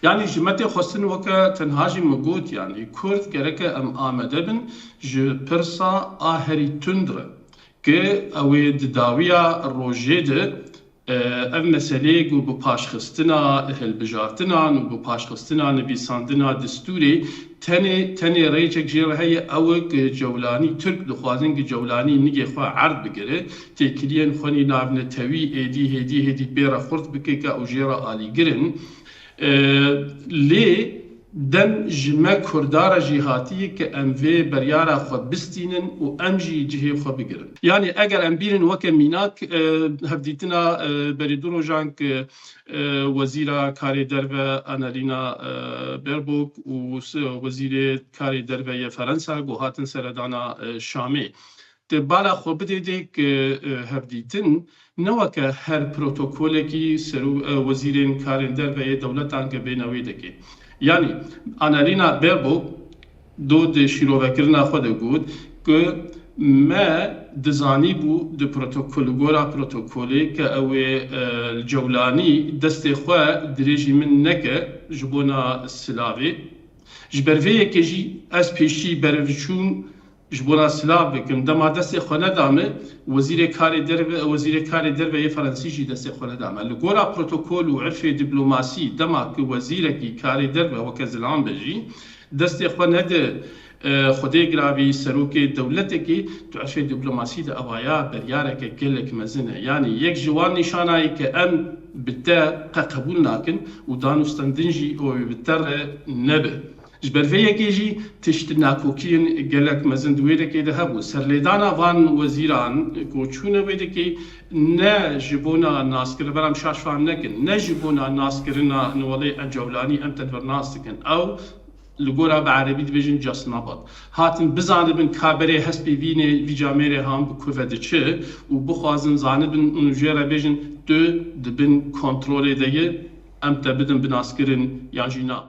يعني جمتي خواستن وكا تنهاجي مقود يعني كرد جركا ام آمده بن جي برسا آهري تندره که اوی دداویا روژه ده اف مسئله گو بپاش خستنا هل بجارتنا و بپاش خستنا نبیساندنا دستوری تنی ریچک جیر هی اوک جولانی ترک دخوازن که جولانی نگه خواه عرض بگره تکلین خونی نابن تاوی هدی بیره خورد بکه که او جیر آلی گرن لی دم جمع کردار جهاتی که ام وی بریاره خود بستینن و ام جهه خود بگیرن. یعنی اگر ام بیرن وکه میناک هفدیتنا بریدونو جانک وزیر کاری درو آنالینا بربوک و وزیر کاری درو فرانسه گوهاتن سردانا شامی. بالا خود بدید که هفدیتن نوکه هر پروتکولی که سرو وزیرین کاری درو دولتان که بینوی دکی. یعنی آنالینا بربوک دو شیروکرنا خود گود که ما دزانی بو د پروتکولی که اوی جولانی دست خواه دریجی من نکه جبونا سلاوی جبرویه که جی از پیشی برویچون جبونا سلاوی کم دما دست خواه ندامه وزیر کاری در به فرانسی جی دست خواه ندامه لگورا پروتکول و عرف دیپلماسی دما که وزیر کی کاری در به وکزلان بجی دست خواه نده خودی گراوی سروک دولت کی تو عرف دیپلماسی ده اوایا بریاره که گلک مزنه یعنی یک جوان نشانایی که ام بتا قبول ناکن و دانستندنجی او بتر نبه جبرفيه كيجي تشتناكوكين قالك مزن دويرة كده هبو سرليدانا وان وزيران كوچونه ويده كي نا جبونا ناسكر برام شاش فهم نكن نا جبونا ناسكرنا نولي الجولاني ام تدبر ناسكن او لغورا بعربي دبيجن جاس نبات هاتن بزانبن كابري هسبي فيني فيجاميري هم بكوفة دچه و بخوازن زانبن انجيرا بيجن دو دبن كنترولي ديه ام تبدن بناسكرن يانجينا